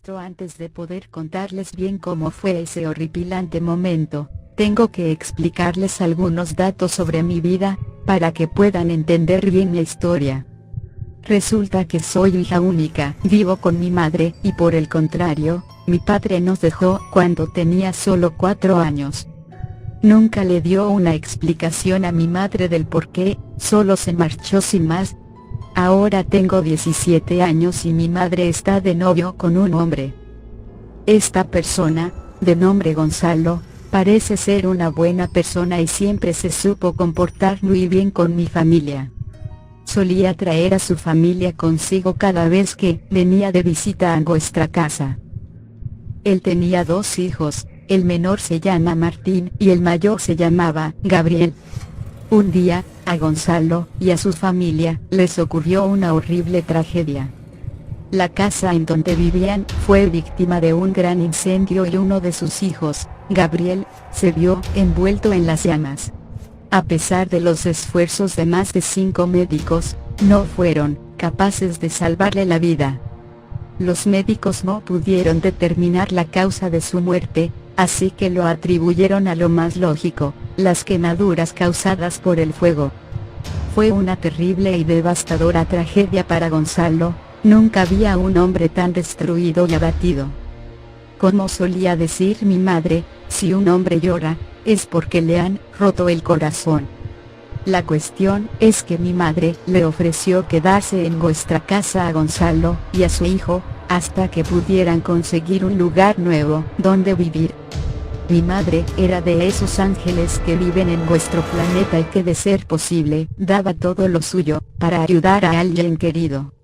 registro antes de poder contarles bien cómo fue ese horripilante momento. Tengo que explicarles algunos datos sobre mi vida, para que puedan entender bien mi historia. Resulta que soy hija única, vivo con mi madre, y por el contrario, mi padre nos dejó cuando tenía solo 4 años. Nunca le dio una explicación a mi madre del por qué, solo se marchó sin más. Ahora tengo 17 años y mi madre está de novio con un hombre. Esta persona, de nombre Gonzalo, parece ser una buena persona y siempre se supo comportar muy bien con mi familia. Solía traer a su familia consigo cada vez que venía de visita a nuestra casa. Él tenía 2 hijos, el menor se llama Martín y el mayor se llamaba Gabriel. Un día, a Gonzalo y a su familia les ocurrió una horrible tragedia. La casa en donde vivían fue víctima de un gran incendio y uno de sus hijos, Gabriel, se vio envuelto en las llamas. A pesar de los esfuerzos de más de 5 médicos, no fueron capaces de salvarle la vida. Los médicos no pudieron determinar la causa de su muerte, así que lo atribuyeron a lo más lógico, las quemaduras causadas por el fuego. Fue una terrible y devastadora tragedia para Gonzalo, nunca había un hombre tan destruido y abatido. Como solía decir mi madre, si un hombre llora, es porque le han roto el corazón. La cuestión es que mi madre le ofreció quedarse en nuestra casa a Gonzalo y a su hijo, hasta que pudieran conseguir un lugar nuevo donde vivir. Mi madre era de esos ángeles que viven en nuestro planeta y que de ser posible, daba todo lo suyo, para ayudar a alguien querido.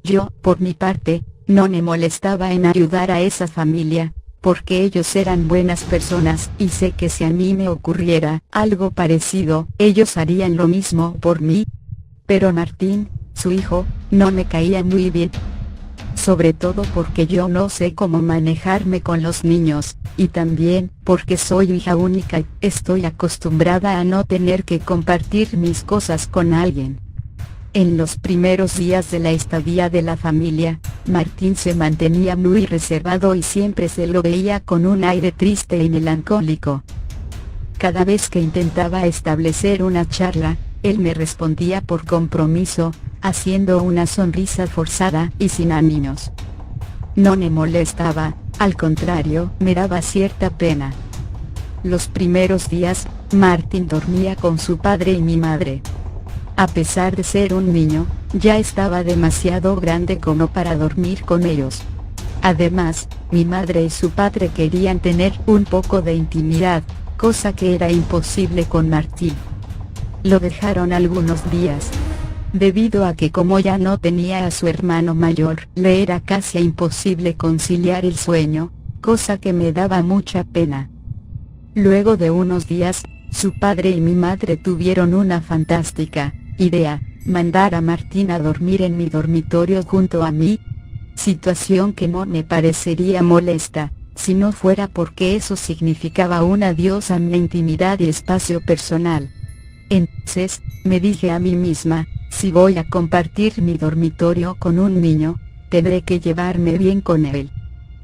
Yo, por mi parte, no me molestaba en ayudar a esa familia, porque ellos eran buenas personas y sé que si a mí me ocurriera algo parecido, ellos harían lo mismo por mí. Pero Martín, su hijo, no me caía muy bien. Sobre todo porque yo no sé cómo manejarme con los niños, y también porque soy hija única y estoy acostumbrada a no tener que compartir mis cosas con alguien. En los primeros días de la estadía de la familia, Martín se mantenía muy reservado y siempre se lo veía con un aire triste y melancólico. Cada vez que intentaba establecer una charla, él me respondía por compromiso, haciendo una sonrisa forzada y sin ánimos. No me molestaba, al contrario, me daba cierta pena. Los primeros días, Martín dormía con su padre y mi madre. A pesar de ser un niño, ya estaba demasiado grande como para dormir con ellos. Además, mi madre y su padre querían tener un poco de intimidad, cosa que era imposible con Martín. Lo dejaron algunos días, debido a que como ya no tenía a su hermano mayor, le era casi imposible conciliar el sueño, cosa que me daba mucha pena. Luego de unos días, su padre y mi madre tuvieron una fantástica idea, mandar a Martín a dormir en mi dormitorio junto a mí. Situación que no me parecería molesta, si no fuera porque eso significaba un adiós a mi intimidad y espacio personal. Entonces, me dije a mí misma, si voy a compartir mi dormitorio con un niño, tendré que llevarme bien con él.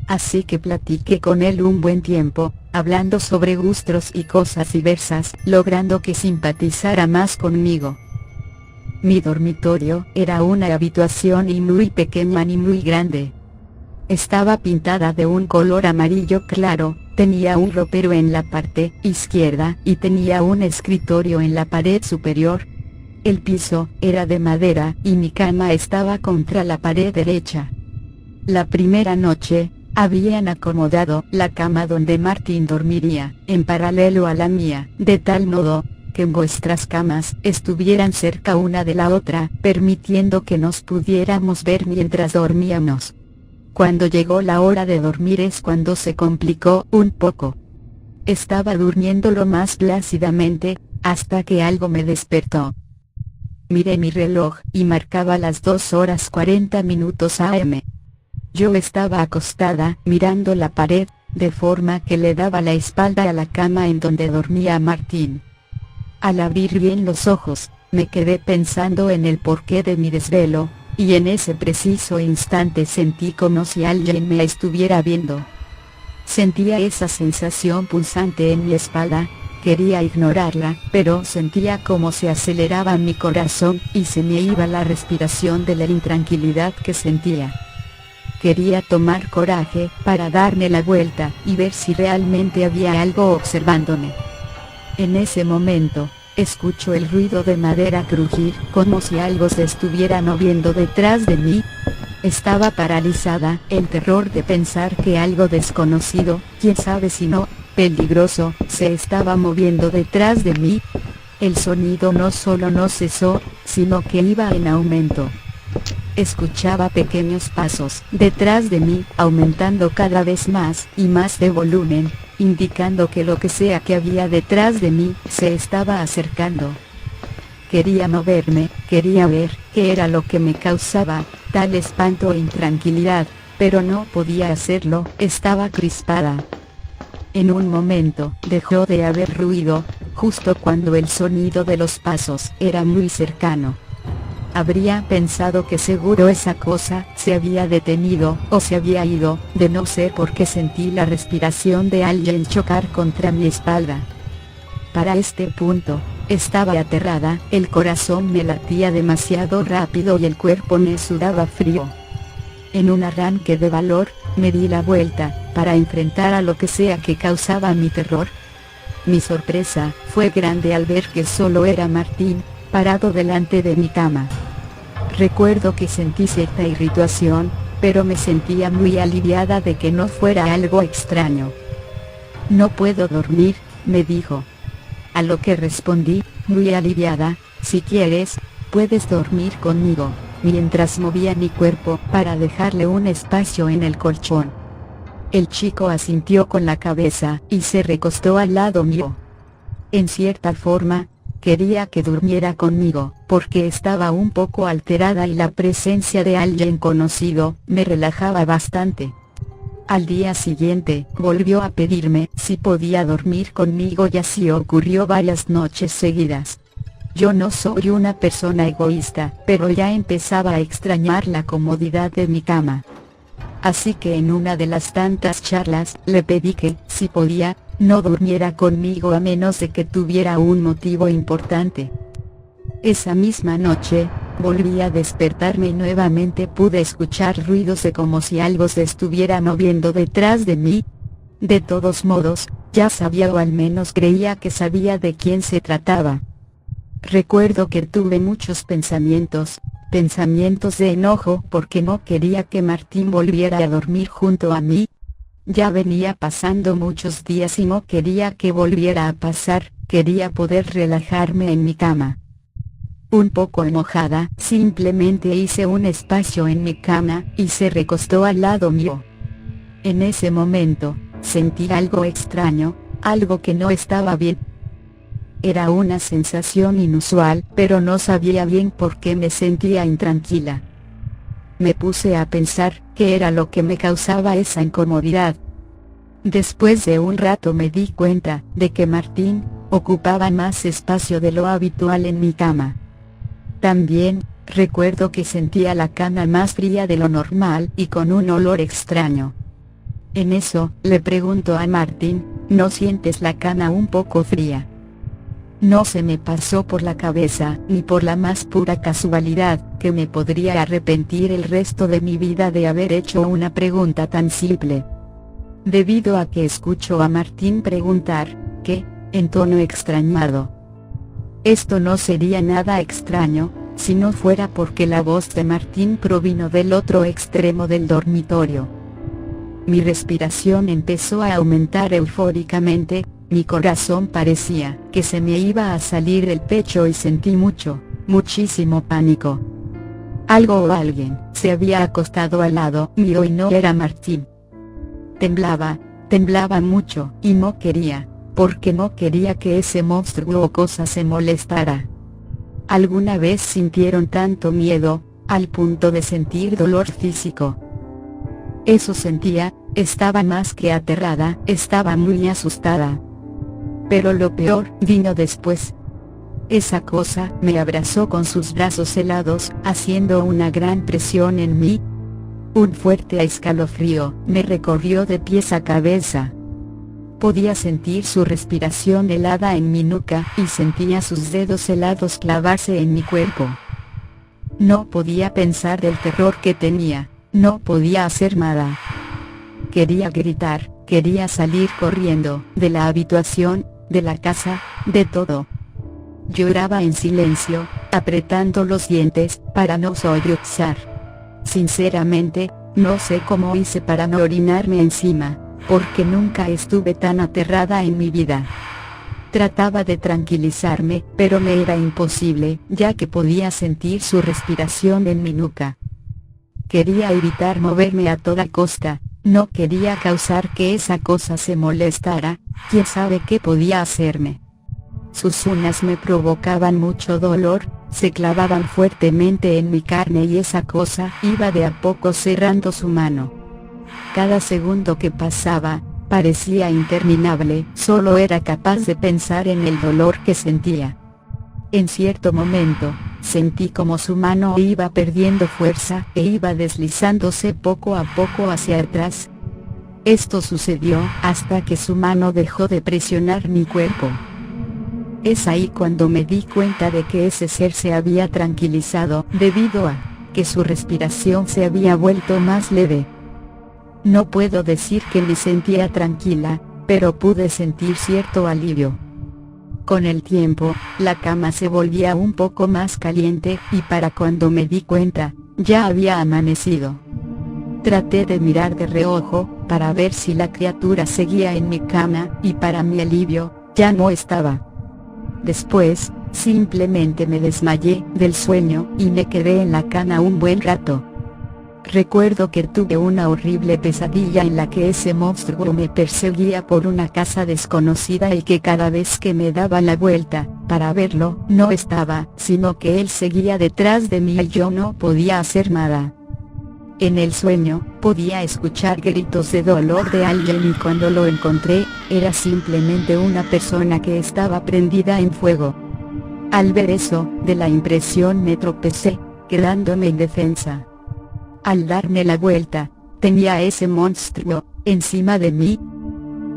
Así que platiqué con él un buen tiempo, hablando sobre gustos y cosas diversas, logrando que simpatizara más conmigo. Mi dormitorio era una habitación ni muy pequeña ni muy grande. Estaba pintada de un color amarillo claro, tenía un ropero en la parte izquierda y tenía un escritorio en la pared superior. El piso era de madera y mi cama estaba contra la pared derecha. La primera noche, habían acomodado la cama donde Martín dormiría, en paralelo a la mía, de tal modo que nuestras camas estuvieran cerca una de la otra, permitiendo que nos pudiéramos ver mientras dormíamos. Cuando llegó la hora de dormir es cuando se complicó un poco. Estaba durmiendo lo más plácidamente, hasta que algo me despertó. Miré mi reloj y marcaba las 2:40 AM. Yo estaba acostada mirando la pared, de forma que le daba la espalda a la cama en donde dormía Martín. Al abrir bien los ojos, me quedé pensando en el porqué de mi desvelo, y en ese preciso instante sentí como si alguien me estuviera viendo. Sentía esa sensación pulsante en mi espalda. Quería ignorarla, pero sentía como se aceleraba mi corazón y se me iba la respiración de la intranquilidad que sentía. Quería tomar coraje para darme la vuelta y ver si realmente había algo observándome. En ese momento, escucho el ruido de madera crujir, como si algo se estuviera moviendo detrás de mí. Estaba paralizada, el terror de pensar que algo desconocido, quién sabe si no, peligroso, se estaba moviendo detrás de mí. El sonido no solo no cesó, sino que iba en aumento. Escuchaba pequeños pasos detrás de mí, aumentando cada vez más y más de volumen, indicando que lo que sea que había detrás de mí, se estaba acercando. Quería moverme, quería ver qué era lo que me causaba tal espanto e intranquilidad, pero no podía hacerlo, estaba crispada. En un momento, dejó de haber ruido, justo cuando el sonido de los pasos era muy cercano. Habría pensado que seguro esa cosa se había detenido o se había ido, de no ser porque sentí la respiración de alguien chocar contra mi espalda. Para este punto, estaba aterrada, el corazón me latía demasiado rápido y el cuerpo me sudaba frío. En un arranque de valor, me di la vuelta, para enfrentar a lo que sea que causaba mi terror. Mi sorpresa fue grande al ver que solo era Martín, parado delante de mi cama. Recuerdo que sentí cierta irritación, pero me sentía muy aliviada de que no fuera algo extraño. No puedo dormir, me dijo. A lo que respondí, muy aliviada, si quieres, puedes dormir conmigo, mientras movía mi cuerpo para dejarle un espacio en el colchón. El chico asintió con la cabeza y se recostó al lado mío. En cierta forma, quería que durmiera conmigo, porque estaba un poco alterada y la presencia de alguien conocido me relajaba bastante. Al día siguiente, volvió a pedirme si podía dormir conmigo y así ocurrió varias noches seguidas. Yo no soy una persona egoísta, pero ya empezaba a extrañar la comodidad de mi cama. Así que en una de las tantas charlas, le pedí que, si podía, no durmiera conmigo a menos de que tuviera un motivo importante. Esa misma noche, volví a despertarme y nuevamente pude escuchar ruidos de como si algo se estuviera moviendo detrás de mí. De todos modos, ya sabía o al menos creía que sabía de quién se trataba. Recuerdo que tuve muchos pensamientos de enojo porque no quería que Martín volviera a dormir junto a mí. Ya venía pasando muchos días y no quería que volviera a pasar, quería poder relajarme en mi cama. Un poco enojada, simplemente hice un espacio en mi cama y se recostó al lado mío. En ese momento, sentí algo extraño, algo que no estaba bien. Era una sensación inusual, pero no sabía bien por qué me sentía intranquila. Me puse a pensar qué era lo que me causaba esa incomodidad. Después de un rato me di cuenta de que Martín ocupaba más espacio de lo habitual en mi cama. También, recuerdo que sentía la cama más fría de lo normal y con un olor extraño. En eso, le pregunto a Martín, ¿no sientes la cama un poco fría? No se me pasó por la cabeza, ni por la más pura casualidad, que me podría arrepentir el resto de mi vida de haber hecho una pregunta tan simple. Debido a que escucho a Martín preguntar, ¿qué?, en tono extrañado. Esto no sería nada extraño, si no fuera porque la voz de Martín provino del otro extremo del dormitorio. Mi respiración empezó a aumentar eufóricamente, mi corazón parecía que se me iba a salir del pecho y sentí muchísimo pánico. Algo o alguien se había acostado al lado mío y no era Martín. Temblaba mucho y no quería, porque no quería que ese monstruo o cosa se molestara. ¿Alguna vez sintieron tanto miedo, al punto de sentir dolor físico? Eso sentía, estaba más que aterrada, estaba muy asustada. Pero lo peor vino después. Esa cosa me abrazó con sus brazos helados, haciendo una gran presión en mí. Un fuerte escalofrío me recorrió de pies a cabeza. Podía sentir su respiración helada en mi nuca y sentía sus dedos helados clavarse en mi cuerpo. No podía pensar del terror que tenía, no podía hacer nada. Quería gritar, quería salir corriendo, de la habitación, de la casa, de todo. Lloraba en silencio, apretando los dientes, para no sollozar. Sinceramente, no sé cómo hice para no orinarme encima, porque nunca estuve tan aterrada en mi vida. Trataba de tranquilizarme, pero me era imposible, ya que podía sentir su respiración en mi nuca. Quería evitar moverme a toda costa, no quería causar que esa cosa se molestara, quién sabe qué podía hacerme. Sus uñas me provocaban mucho dolor, se clavaban fuertemente en mi carne y esa cosa iba de a poco cerrando su mano. Cada segundo que pasaba, parecía interminable, solo era capaz de pensar en el dolor que sentía. En cierto momento, sentí como su mano iba perdiendo fuerza e iba deslizándose poco a poco hacia atrás. Esto sucedió hasta que su mano dejó de presionar mi cuerpo. Es ahí cuando me di cuenta de que ese ser se había tranquilizado, debido a que su respiración se había vuelto más leve. No puedo decir que me sentía tranquila, pero pude sentir cierto alivio. Con el tiempo, la cama se volvía un poco más caliente, y para cuando me di cuenta, ya había amanecido. Traté de mirar de reojo, para ver si la criatura seguía en mi cama, y para mi alivio, ya no estaba. Después, simplemente me desmayé del sueño y me quedé en la cama un buen rato. Recuerdo que tuve una horrible pesadilla en la que ese monstruo me perseguía por una casa desconocida y que cada vez que me daba la vuelta, para verlo, no estaba, sino que él seguía detrás de mí y yo no podía hacer nada. En el sueño, podía escuchar gritos de dolor de alguien y cuando lo encontré, era simplemente una persona que estaba prendida en fuego. Al ver eso, de la impresión me tropecé, quedándome indefensa. Al darme la vuelta, tenía a ese monstruo encima de mí.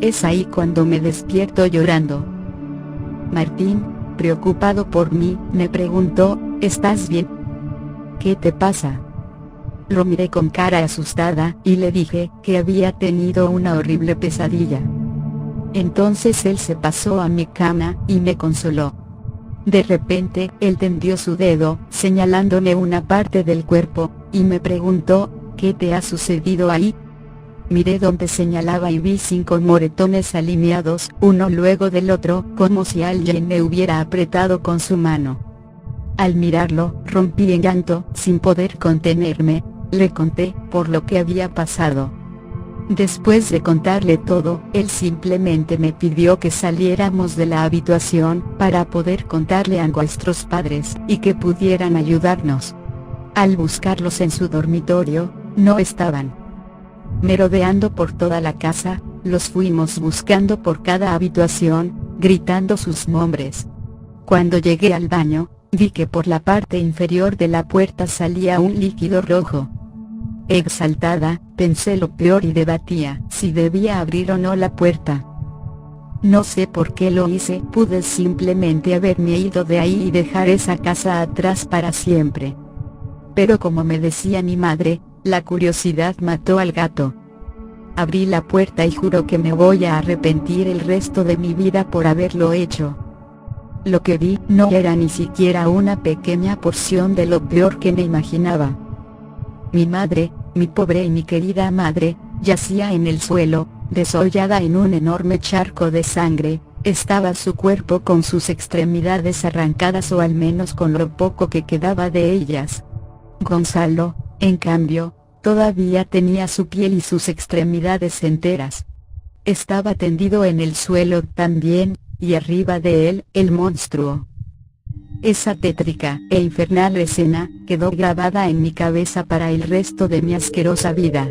Es ahí cuando me despierto llorando. Martín, preocupado por mí, me preguntó, ¿estás bien? ¿Qué te pasa? Lo miré con cara asustada y le dije que había tenido una horrible pesadilla. Entonces él se pasó a mi cama y me consoló. De repente, él tendió su dedo, señalándome una parte del cuerpo, y me preguntó, ¿qué te ha sucedido ahí? Miré donde señalaba y vi 5 moretones alineados, uno luego del otro, como si alguien me hubiera apretado con su mano. Al mirarlo, rompí en llanto, sin poder contenerme. Le conté por lo que había pasado. Después de contarle todo, él simplemente me pidió que saliéramos de la habitación para poder contarle a nuestros padres y que pudieran ayudarnos. Al buscarlos en su dormitorio, no estaban. Merodeando por toda la casa, los fuimos buscando por cada habitación, gritando sus nombres. Cuando llegué al baño, vi que por la parte inferior de la puerta salía un líquido rojo. Exaltada, pensé lo peor y debatía si debía abrir o no la puerta. No sé por qué lo hice, pude simplemente haberme ido de ahí y dejar esa casa atrás para siempre. Pero como me decía mi madre, la curiosidad mató al gato. Abrí la puerta y juro que me voy a arrepentir el resto de mi vida por haberlo hecho. Lo que vi no era ni siquiera una pequeña porción de lo peor que me imaginaba. Mi madre, mi pobre y mi querida madre, yacía en el suelo, desollada en un enorme charco de sangre. Estaba su cuerpo con sus extremidades arrancadas o al menos con lo poco que quedaba de ellas. Gonzalo, en cambio, todavía tenía su piel y sus extremidades enteras. Estaba tendido en el suelo también, y arriba de él, el monstruo. Esa tétrica e infernal escena quedó grabada en mi cabeza para el resto de mi asquerosa vida.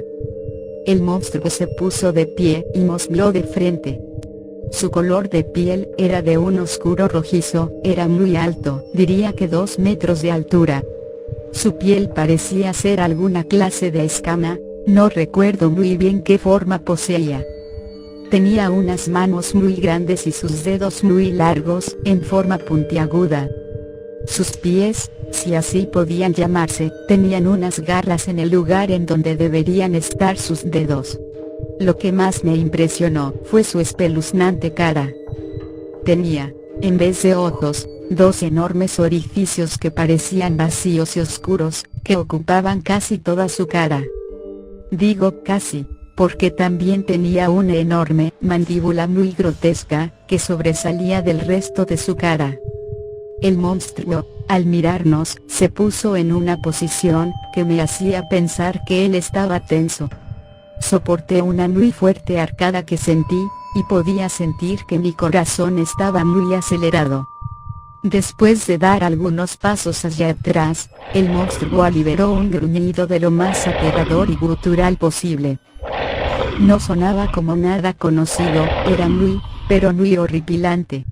El monstruo se puso de pie y nos vio de frente. Su color de piel era de un oscuro rojizo, era muy alto, diría que 2 metros de altura. Su piel parecía ser alguna clase de escama, no recuerdo muy bien qué forma poseía. Tenía unas manos muy grandes y sus dedos muy largos, en forma puntiaguda. Sus pies, si así podían llamarse, tenían unas garras en el lugar en donde deberían estar sus dedos. Lo que más me impresionó fue su espeluznante cara. Tenía, en vez de ojos, 2 enormes orificios que parecían vacíos y oscuros, que ocupaban casi toda su cara. Digo casi, porque también tenía una enorme mandíbula muy grotesca, que sobresalía del resto de su cara. El monstruo, al mirarnos, se puso en una posición que me hacía pensar que él estaba tenso. Soporté una muy fuerte arcada que sentí, y podía sentir que mi corazón estaba muy acelerado. Después de dar algunos pasos hacia atrás, el monstruo liberó un gruñido de lo más aterrador y gutural posible. No sonaba como nada conocido, era muy, pero muy horripilante.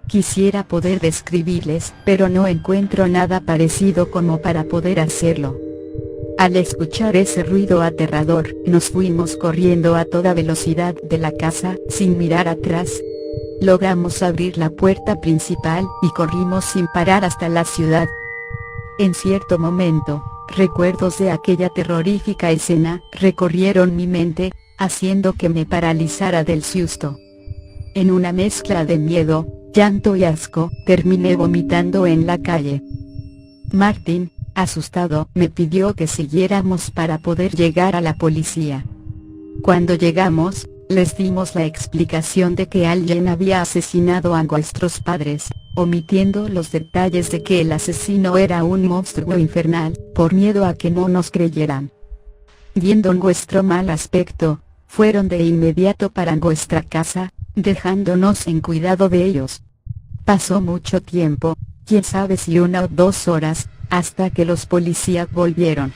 Quisiera poder describirles, pero no encuentro nada parecido como para poder hacerlo. Al escuchar ese ruido aterrador, nos fuimos corriendo a toda velocidad de la casa, sin mirar atrás. Logramos abrir la puerta principal, y corrimos sin parar hasta la ciudad. En cierto momento, recuerdos de aquella terrorífica escena recorrieron mi mente, haciendo que me paralizara del susto. En una mezcla de miedo, llanto y asco, terminé vomitando en la calle. Martin, asustado, me pidió que siguiéramos para poder llegar a la policía. Cuando llegamos, les dimos la explicación de que alguien había asesinado a nuestros padres, omitiendo los detalles de que el asesino era un monstruo infernal, por miedo a que no nos creyeran. Viendo nuestro mal aspecto, fueron de inmediato para nuestra casa, dejándonos en cuidado de ellos. Pasó mucho tiempo, quién sabe si 1 o 2 horas, hasta que los policías volvieron.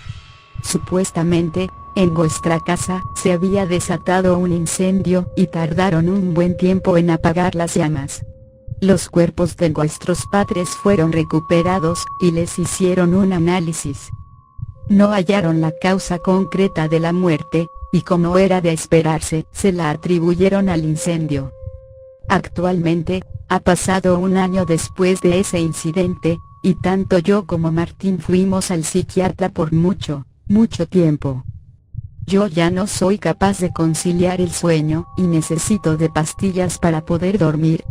Supuestamente, en nuestra casa se había desatado un incendio y tardaron un buen tiempo en apagar las llamas. Los cuerpos de nuestros padres fueron recuperados y les hicieron un análisis. No hallaron la causa concreta de la muerte, y como era de esperarse, se la atribuyeron al incendio. Actualmente, ha pasado 1 año después de ese incidente, y tanto yo como Martín fuimos al psiquiatra por mucho tiempo. Yo ya no soy capaz de conciliar el sueño, y necesito de pastillas para poder dormir.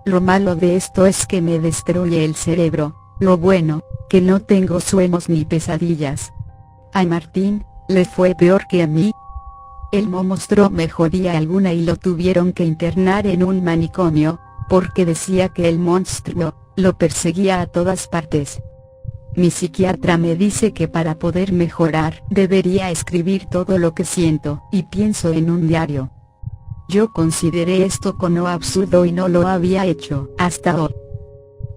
Lo malo de esto es que me destruye el cerebro, lo bueno, que no tengo sueños ni pesadillas. A Martín, le fue peor que a mí. El monstruo me jodía alguna y lo tuvieron que internar en un manicomio, porque decía que el monstruo lo perseguía a todas partes. Mi psiquiatra me dice que para poder mejorar debería escribir todo lo que siento y pienso en un diario. Yo consideré esto como absurdo y no lo había hecho hasta hoy.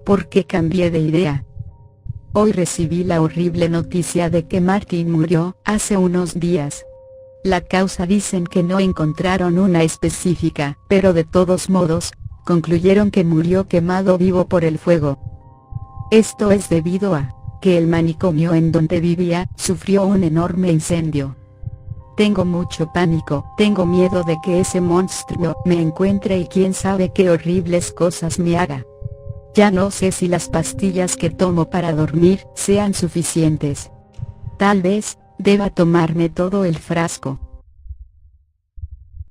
¿Por qué cambié de idea? Hoy recibí la horrible noticia de que Martin murió hace unos días. La causa dicen que no encontraron una específica, pero de todos modos, concluyeron que murió quemado vivo por el fuego. Esto es debido a que el manicomio en donde vivía sufrió un enorme incendio. Tengo mucho pánico, tengo miedo de que ese monstruo me encuentre y quién sabe qué horribles cosas me haga. Ya no sé si las pastillas que tomo para dormir sean suficientes. Tal vez deba tomarme todo el frasco.